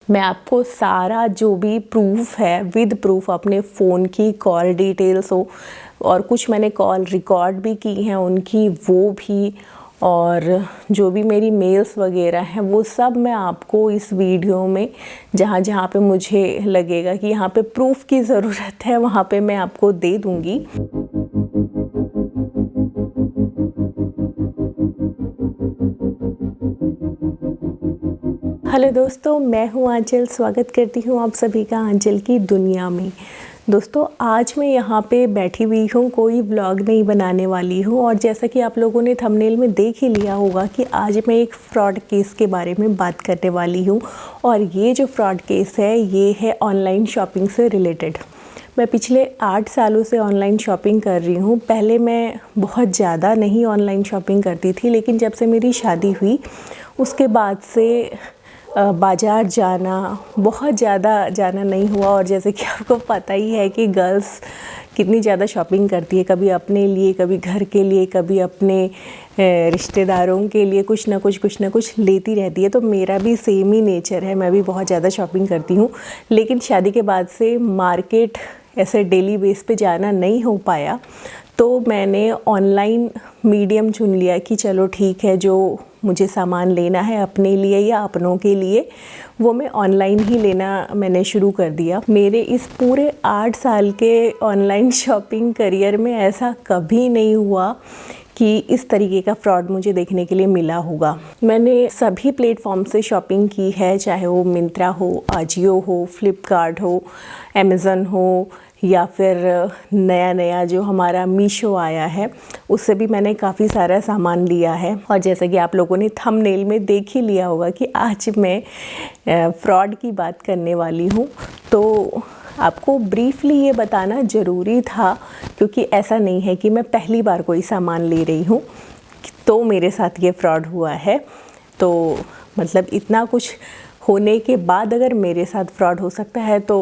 मैं आपको सारा जो भी प्रूफ है विद प्रूफ अपने फ़ोन की कॉल डिटेल्स हो और कुछ मैंने कॉल रिकॉर्ड भी की हैं उनकी, वो भी, और जो भी मेरी मेल्स वगैरह हैं वो सब मैं आपको इस वीडियो में जहाँ जहाँ पे मुझे लगेगा कि यहाँ पे प्रूफ की ज़रूरत है वहाँ पे मैं आपको दे दूँगी। हेलो दोस्तों, मैं हूँ आंचल। स्वागत करती हूँ आप सभी का आंचल की दुनिया में। दोस्तों, आज मैं यहाँ पे बैठी हुई हूँ, कोई व्लॉग नहीं बनाने वाली हूँ। और जैसा कि आप लोगों ने थंबनेल में देख ही लिया होगा कि आज मैं एक फ़्रॉड केस के बारे में बात करने वाली हूँ। और ये जो फ़्रॉड केस है ये है ऑनलाइन शॉपिंग से रिलेटेड। मैं पिछले 8 सालों से ऑनलाइन शॉपिंग कर रही हूँ। पहले मैं बहुत ज़्यादा नहीं ऑनलाइन शॉपिंग करती थी, लेकिन जब से मेरी शादी हुई उसके बाद से बाज़ार जाना बहुत ज़्यादा जाना नहीं हुआ। और जैसे कि आपको पता ही है कि गर्ल्स कितनी ज़्यादा शॉपिंग करती है, कभी अपने लिए, कभी घर के लिए, कभी अपने रिश्तेदारों के लिए, कुछ ना कुछ लेती रहती है। तो मेरा भी सेम ही नेचर है, मैं भी बहुत ज़्यादा शॉपिंग करती हूँ। लेकिन शादी के बाद से मार्केट ऐसे डेली बेस पे जाना नहीं हो पाया, तो मैंने ऑनलाइन मीडियम चुन लिया कि चलो ठीक है, जो मुझे सामान लेना है अपने लिए या अपनों के लिए वो मैं ऑनलाइन ही लेना मैंने शुरू कर दिया। मेरे इस पूरे 8 साल के ऑनलाइन शॉपिंग करियर में ऐसा कभी नहीं हुआ कि इस तरीके का फ्रॉड मुझे देखने के लिए मिला होगा। मैंने सभी प्लेटफॉर्म से शॉपिंग की है, चाहे वो मिंत्रा हो, आजियो हो, फ्लिपकार्ट हो, अमेज़न हो, या फिर नया जो हमारा मीशो आया है उससे भी मैंने काफ़ी सारा सामान लिया है। और जैसे कि आप लोगों ने थंबनेल में देख ही लिया होगा कि आज मैं फ्रॉड की बात करने वाली हूँ। तो आपको ब्रीफली ये बताना ज़रूरी था, क्योंकि ऐसा नहीं है कि मैं पहली बार कोई सामान ले रही हूँ तो मेरे साथ ये फ्रॉड हुआ है। तो मतलब इतना कुछ होने के बाद अगर मेरे साथ फ्रॉड हो सकता है तो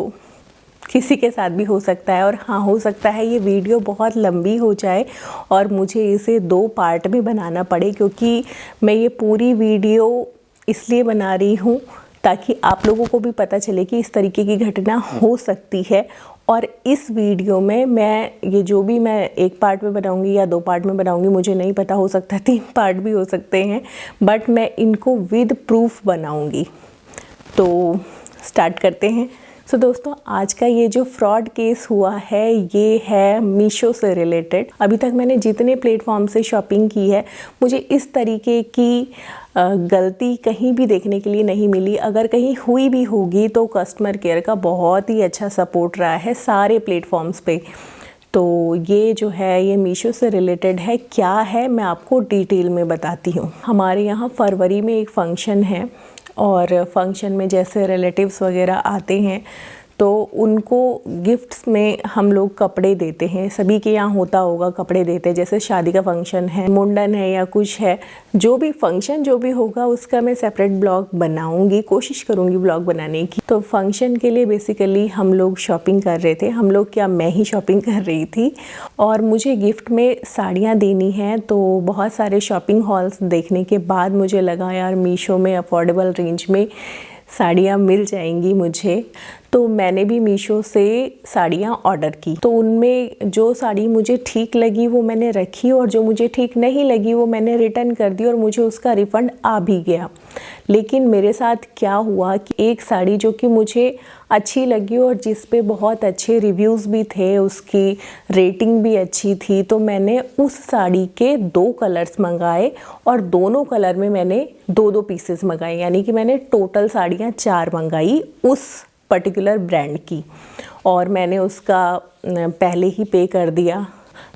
किसी के साथ भी हो सकता है। और हाँ, हो सकता है ये वीडियो बहुत लंबी हो जाए और मुझे इसे 2 पार्ट में बनाना पड़े, क्योंकि मैं ये पूरी वीडियो इसलिए बना रही हूँ ताकि आप लोगों को भी पता चले कि इस तरीके की घटना हो सकती है। और इस वीडियो में मैं ये जो भी मैं 1 पार्ट में बनाऊंगी या 2 पार्ट में बनाऊंगी मुझे नहीं पता, हो सकता है 3 पार्ट भी हो सकते हैं, बट मैं इनको विद प्रूफ बनाऊंगी। तो स्टार्ट करते हैं। सो दोस्तों, आज का ये जो फ्रॉड केस हुआ है ये है मीशो से रिलेटेड। अभी तक मैंने जितने प्लेटफॉर्म से शॉपिंग की है मुझे इस तरीके की गलती कहीं भी देखने के लिए नहीं मिली। अगर कहीं हुई भी होगी तो कस्टमर केयर का बहुत ही अच्छा सपोर्ट रहा है सारे प्लेटफॉर्म्स पे। तो ये जो है ये मीशो से रिलेटेड है। क्या है मैं आपको डिटेल में बताती हूँ। हमारे यहाँ फरवरी में एक फ़ंक्शन है और फंक्शन में जैसे रिलेटिव्स वगैरह आते हैं तो उनको गिफ्ट्स में हम लोग कपड़े देते हैं। सभी के यहाँ होता होगा, कपड़े देते हैं। जैसे शादी का फंक्शन है, मुंडन है या कुछ है, जो भी फंक्शन जो भी होगा उसका मैं सेपरेट ब्लॉग बनाऊंगी, कोशिश करूंगी ब्लॉग बनाने की। तो फंक्शन के लिए बेसिकली हम लोग शॉपिंग कर रहे थे। हम लोग क्या, मैं ही शॉपिंग कर रही थी और मुझे गिफ्ट में साड़ियाँ देनी हैं। तो बहुत सारे शॉपिंग हॉल्स देखने के बाद मुझे लगा यार मीशो में अफोर्डेबल रेंज में साड़ियाँ मिल जाएंगी मुझे। तो मैंने भी मीशो से साड़ियाँ ऑर्डर की। तो उनमें जो साड़ी मुझे ठीक लगी वो मैंने रखी और जो मुझे ठीक नहीं लगी वो मैंने रिटर्न कर दी और मुझे उसका रिफ़ंड आ भी गया। लेकिन मेरे साथ क्या हुआ कि एक साड़ी जो कि मुझे अच्छी लगी और जिस पे बहुत अच्छे रिव्यूज़ भी थे, उसकी रेटिंग भी अच्छी थी, तो मैंने उस साड़ी के 2 कलर्स मंगाए और दोनों कलर में मैंने 2-2 पीसेस मंगाए। यानी कि मैंने टोटल साड़ियाँ 4 मंगाई उस पर्टिकुलर ब्रांड की और मैंने उसका पहले ही पे कर दिया।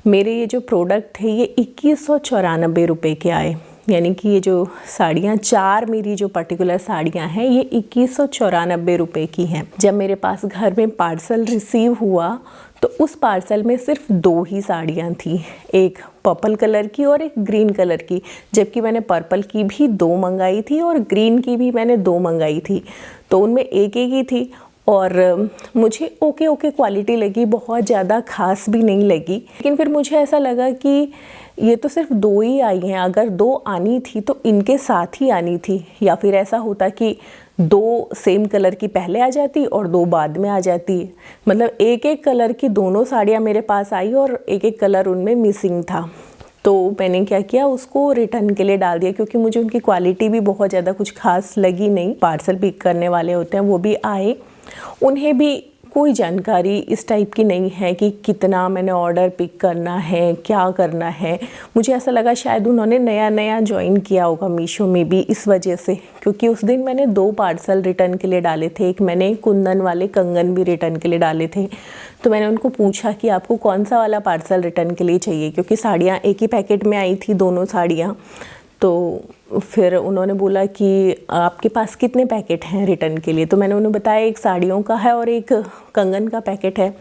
मेरे ये जो प्रोडक्ट है ये 2194 रुपये के आए। यानी कि ये जो साड़ियाँ 4 मेरी जो पर्टिकुलर साड़ियाँ हैं ये 2194 रुपये की हैं। जब मेरे पास घर में पार्सल रिसीव हुआ तो उस पार्सल में सिर्फ 2 ही साड़ियाँ थी, एक पर्पल कलर की और एक ग्रीन कलर की। जबकि मैंने पर्पल की भी 2 मंगाई थी और ग्रीन की भी मैंने 2 मंगाई थी। तो उनमें एक ही थी और मुझे ओके क्वालिटी लगी, बहुत ज़्यादा खास भी नहीं लगी। लेकिन फिर मुझे ऐसा लगा कि ये तो सिर्फ 2 ही आई हैं, अगर 2 आनी थी तो इनके साथ ही आनी थी, या फिर ऐसा होता कि 2 सेम कलर की पहले आ जाती और 2 बाद में आ जाती है। मतलब एक एक कलर की दोनों साड़ियाँ मेरे पास आई और एक एक कलर उनमें मिसिंग था। तो मैंने क्या किया, उसको रिटर्न के लिए डाल दिया, क्योंकि मुझे उनकी क्वालिटी भी बहुत ज़्यादा कुछ खास लगी नहीं। पार्सल पिक करने वाले होते हैं वो भी आए, उन्हें भी कोई जानकारी इस टाइप की नहीं है कि कितना मैंने ऑर्डर पिक करना है, क्या करना है। मुझे ऐसा लगा शायद उन्होंने नया नया ज्वाइन किया होगा मीशो में भी, इस वजह से। क्योंकि उस दिन मैंने 2 पार्सल रिटर्न के लिए डाले थे, एक मैंने कुंदन वाले कंगन भी रिटर्न के लिए डाले थे। तो मैंने उनको पूछा कि आपको कौन सा वाला पार्सल रिटर्न के लिए चाहिए, क्योंकि साड़ियाँ एक ही पैकेट में आई थी, दोनों साड़ियाँ। तो फिर उन्होंने बोला कि आपके पास कितने पैकेट हैं रिटर्न के लिए। तो मैंने उन्हें बताया एक साड़ियों का है और एक कंगन का पैकेट है।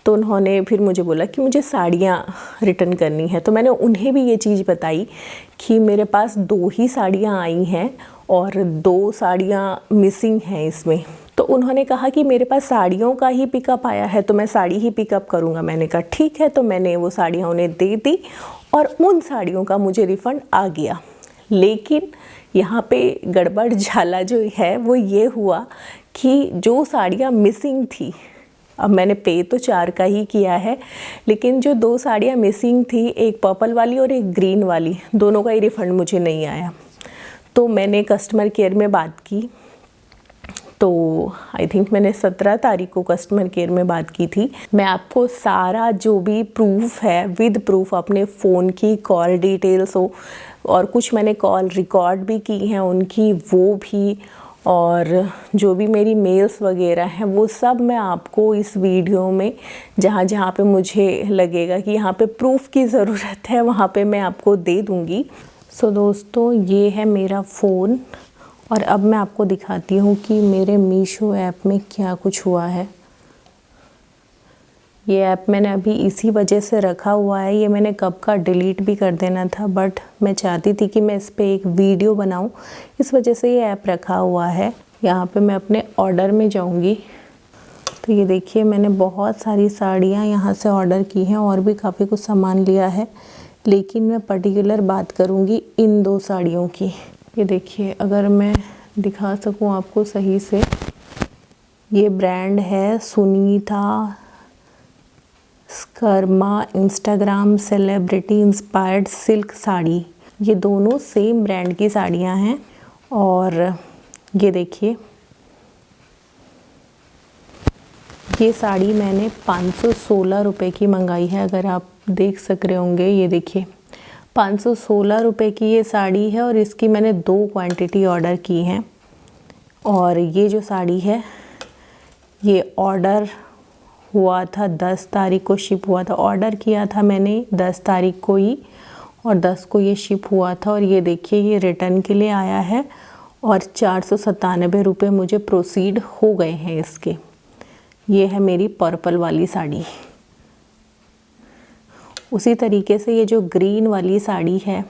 तो उन्होंने फिर मुझे बोला कि मुझे साड़ियाँ रिटर्न करनी है। तो मैंने उन्हें भी ये चीज़ बताई कि मेरे पास 2 ही साड़ियाँ आई हैं और 2 साड़ियाँ मिसिंग हैं इसमें। तो उन्होंने कहा कि मेरे पास साड़ियों का ही पिकअप आया है, तो मैं साड़ी ही पिकअप करूँगा। मैंने कहा ठीक है। तो मैंने वो साड़ियाँ उन्हें दे दी और उन साड़ियों का मुझे रिफ़ंड आ गया। लेकिन यहाँ पे गड़बड़ झाला जो है वो ये हुआ कि जो साड़ियाँ मिसिंग थी, अब मैंने पे तो 4 का ही किया है, लेकिन जो 2 साड़ियाँ मिसिंग थी, एक पर्पल वाली और एक ग्रीन वाली, दोनों का ही रिफ़ंड मुझे नहीं आया। तो मैंने कस्टमर केयर में बात की। तो आई थिंक मैंने 17 तारीख को कस्टमर केयर में बात की थी। मैं आपको सारा जो भी प्रूफ है विद प्रूफ, अपने फ़ोन की कॉल डिटेल्स हो और कुछ मैंने कॉल रिकॉर्ड भी की हैं उनकी, वो भी, और जो भी मेरी मेल्स वगैरह हैं वो सब मैं आपको इस वीडियो में जहाँ जहाँ पे मुझे लगेगा कि यहाँ पे प्रूफ की ज़रूरत है वहाँ पे मैं आपको दे दूँगी। सो दोस्तों, ये है मेरा फ़ोन और अब मैं आपको दिखाती हूँ कि मेरे मीशो ऐप में क्या कुछ हुआ है। ये ऐप मैंने अभी इसी वजह से रखा हुआ है, ये मैंने कब का डिलीट भी कर देना था, बट मैं चाहती थी कि मैं इस पे एक वीडियो बनाऊं, इस वजह से ये ऐप रखा हुआ है। यहाँ पे मैं अपने ऑर्डर में जाऊँगी तो ये देखिए मैंने बहुत सारी साड़ियाँ यहाँ से ऑर्डर की हैं और भी काफ़ी कुछ सामान लिया है, लेकिन मैं पर्टिकुलर बात करूँगी इन 2 साड़ियों की। ये देखिए, अगर मैं दिखा सकूँ आपको सही से, ये ब्रांड है सुनीता स्कर्मा Instagram celebrity inspired silk sari. ये दोनों सेम ब्रांड की साड़ियाँ हैं और ये देखिए, ये साड़ी मैंने 516 रुपये की मंगाई है। अगर आप देख सक रहे होंगे, ये देखिए 516 रुपये की ये साड़ी है और इसकी मैंने 2 क्वांटिटी ऑर्डर की हैं। और ये जो साड़ी है ये ऑर्डर हुआ था 10 तारीख को, शिप हुआ था। ऑर्डर किया था मैंने 10 तारीख को ही और 10 को ये शिप हुआ था। और ये देखिए, ये रिटर्न के लिए आया है और 497 रुपये मुझे प्रोसीड हो गए हैं इसके। ये है मेरी पर्पल वाली साड़ी। उसी तरीके से ये जो ग्रीन वाली साड़ी है,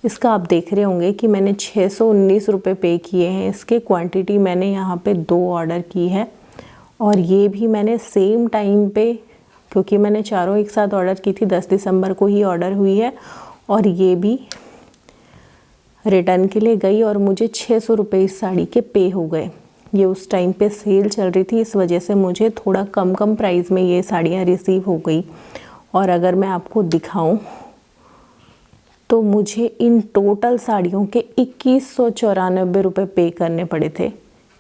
इसका आप देख रहे होंगे कि मैंने 619 रुपये पे किए हैं। इसके क्वांटिटी मैंने यहाँ पे 2 ऑर्डर की है और ये भी मैंने सेम टाइम पे, क्योंकि मैंने चारों एक साथ ऑर्डर की थी, 10 दिसंबर को ही ऑर्डर हुई है। और ये भी रिटर्न के लिए गई और मुझे 600 रुपये इस साड़ी के पे हो गए। ये उस टाइम पे सेल चल रही थी, इस वजह से मुझे थोड़ा कम प्राइस में ये साड़ियाँ रिसीव हो गई। और अगर मैं आपको दिखाऊं तो मुझे इन टोटल साड़ियों के 2194 रुपये पे करने पड़े थे।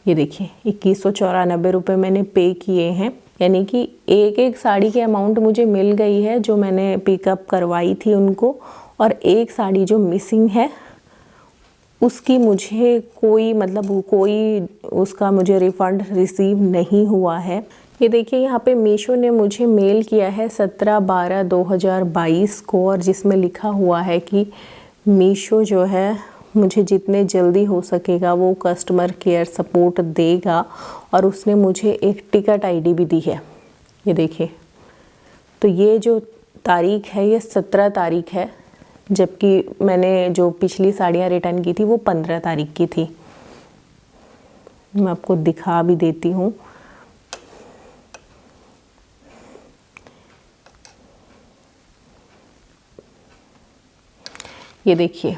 ये देखिए, 2194 रुपये मैंने पे किए हैं, यानी कि एक एक साड़ी की अमाउंट मुझे मिल गई है जो मैंने पिकअप करवाई थी उनको। और एक साड़ी जो मिसिंग है उसकी मुझे कोई उसका मुझे रिफ़ंड रिसीव नहीं हुआ है। ये देखिए, यहाँ पे मीशो ने मुझे मेल किया है 17/12/2022 को, और जिसमें लिखा हुआ है कि मीशो जो है मुझे जितने जल्दी हो सकेगा वो कस्टमर केयर सपोर्ट देगा। और उसने मुझे एक टिकट आईडी भी दी है। ये देखिए, तो ये जो तारीख है ये 17 तारीख है, जबकि मैंने जो पिछली साड़ियाँ रिटर्न की थी वो 15 तारीख की थी। मैं आपको दिखा भी देती हूँ। ये देखिए,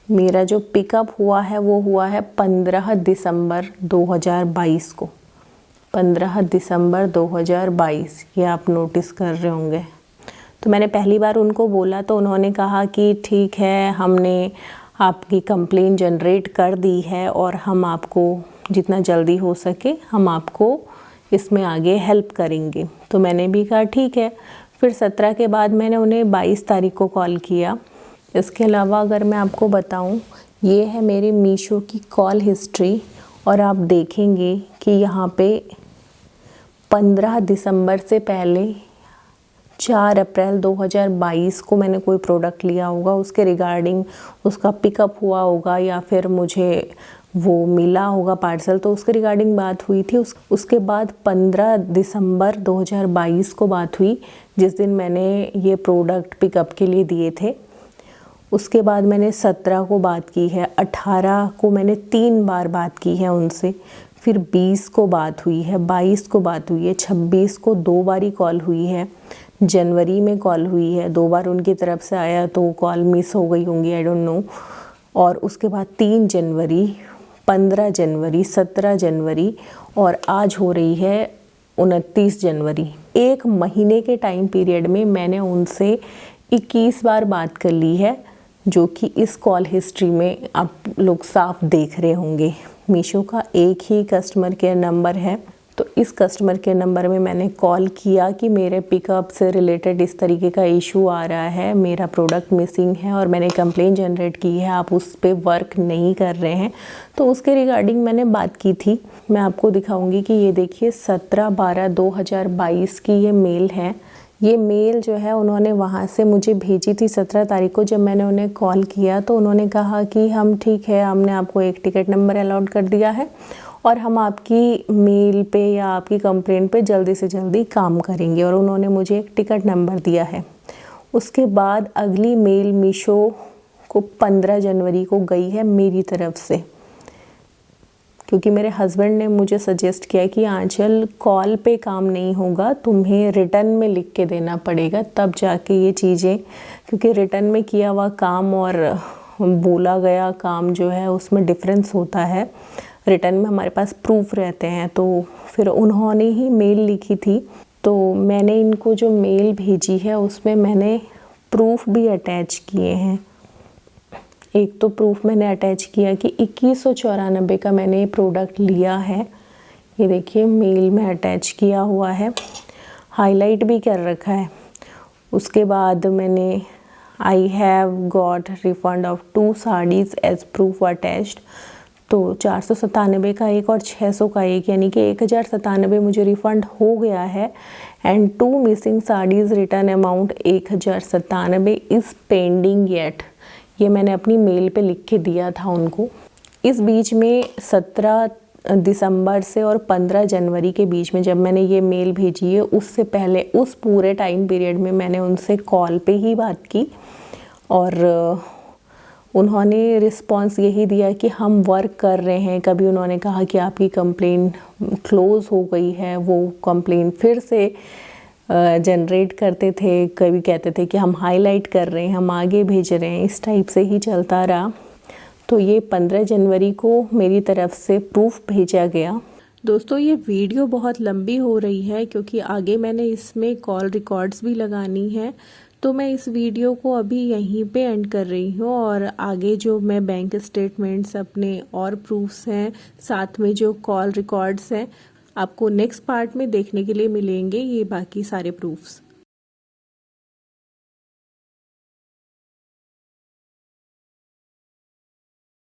मेरा जो पिकअप हुआ है वो हुआ है 15 दिसंबर 2022 को। 15 दिसंबर 2022, ये आप नोटिस कर रहे होंगे। तो मैंने पहली बार उनको बोला तो उन्होंने कहा कि ठीक है, हमने आपकी कंप्लेंट जनरेट कर दी है और हम आपको जितना जल्दी हो सके हम आपको इसमें आगे हेल्प करेंगे। तो मैंने भी कहा ठीक है। फिर 17 के बाद मैंने उन्हें 22 तारीख को कॉल किया। इसके अलावा अगर मैं आपको बताऊं, ये है मेरी मीशो की कॉल हिस्ट्री और आप देखेंगे कि यहाँ पे 15 दिसंबर से पहले 4 अप्रैल 2022 को मैंने कोई प्रोडक्ट लिया होगा, उसके रिगार्डिंग उसका पिकअप हुआ होगा या फिर मुझे वो मिला होगा पार्सल, तो उसके रिगार्डिंग बात हुई थी। उसके बाद 15 दिसंबर 2022 को बात हुई, जिस दिन मैंने ये प्रोडक्ट पिकअप के लिए दिए थे। उसके बाद मैंने 17 को बात की है, 18 को मैंने 3 बार बात की है उनसे, फिर 20 को बात हुई है, 22 को बात हुई है, 26 को 2 बारी कॉल हुई है, जनवरी में कॉल हुई है, 2 बार उनकी तरफ से आया तो कॉल मिस हो गई होंगी, आई डोंट नो। और उसके बाद 3 जनवरी, 15 जनवरी, 17 जनवरी और आज हो रही है 29 जनवरी। 1 महीने के टाइम पीरियड में मैंने उनसे 21 बार बात कर ली है, जो कि इस कॉल हिस्ट्री में आप लोग साफ देख रहे होंगे। मीशो का एक ही कस्टमर केयर नंबर है, तो इस कस्टमर केयर नंबर में मैंने कॉल किया कि मेरे पिकअप से रिलेटेड इस तरीके का इशू आ रहा है, मेरा प्रोडक्ट मिसिंग है और मैंने कंप्लेंट जनरेट की है, आप उस पर वर्क नहीं कर रहे हैं। तो उसके रिगार्डिंग मैंने बात की थी। मैं आपको दिखाऊंगी कि ये देखिए 17/12/2022 की ये मेल है। ये मेल जो है उन्होंने वहाँ से मुझे भेजी थी 17 तारीख को। जब मैंने उन्हें कॉल किया तो उन्होंने कहा कि हम ठीक है, हमने आपको एक टिकट नंबर अलॉट कर दिया है और हम आपकी मेल पे या आपकी कंप्लेंट पे जल्दी से जल्दी काम करेंगे, और उन्होंने मुझे एक टिकट नंबर दिया है। उसके बाद अगली मेल मीशो को 15 जनवरी को गई है मेरी तरफ से, क्योंकि मेरे हस्बैंड ने मुझे सजेस्ट किया कि आंचल कॉल पे काम नहीं होगा, तुम्हें रिटर्न में लिख के देना पड़ेगा, तब जाके ये चीज़ें, क्योंकि रिटर्न में किया हुआ काम और बोला गया काम जो है उसमें डिफरेंस होता है। रिटर्न में हमारे पास प्रूफ रहते हैं। तो फिर उन्होंने ही मेल लिखी थी, तो मैंने इनको जो मेल भेजी है उसमें मैंने प्रूफ भी अटैच किए हैं। एक तो प्रूफ मैंने अटैच किया कि 2194 का मैंने ये प्रोडक्ट लिया है, ये देखिए मेल में अटैच किया हुआ है, हाईलाइट भी कर रखा है। उसके बाद मैंने I have got refund of 2 saris as proof attached, तो 497 का एक और 600 का एक, यानी कि 1097 मुझे रिफ़ंड हो गया है। And 2 missing saris return amount 1097 is pending yet, ये मैंने अपनी मेल पे लिख के दिया था उनको। इस बीच में 17 दिसंबर से और 15 जनवरी के बीच में जब मैंने ये मेल भेजी है, उससे पहले उस पूरे टाइम पीरियड में मैंने उनसे कॉल पे ही बात की और उन्होंने रिस्पांस यही दिया कि हम वर्क कर रहे हैं। कभी उन्होंने कहा कि आपकी कंप्लेन क्लोज़ हो गई है, वो कंप्लेन फिर से जनरेट करते थे, कभी कहते थे कि हम हाईलाइट कर रहे हैं, हम आगे भेज रहे हैं, इस टाइप से ही चलता रहा। तो ये 15 जनवरी को मेरी तरफ से प्रूफ भेजा गया। दोस्तों ये वीडियो बहुत लंबी हो रही है क्योंकि आगे मैंने इसमें कॉल रिकॉर्ड्स भी लगानी है, तो मैं इस वीडियो को अभी यहीं पे एंड कर रही हूँ और आगे जो मैं बैंक स्टेटमेंट्स अपने और प्रूफ्स हैं, साथ में जो कॉल रिकॉर्ड्स हैं, आपको नेक्स्ट पार्ट में देखने के लिए मिलेंगे ये बाकी सारे प्रूफ्स।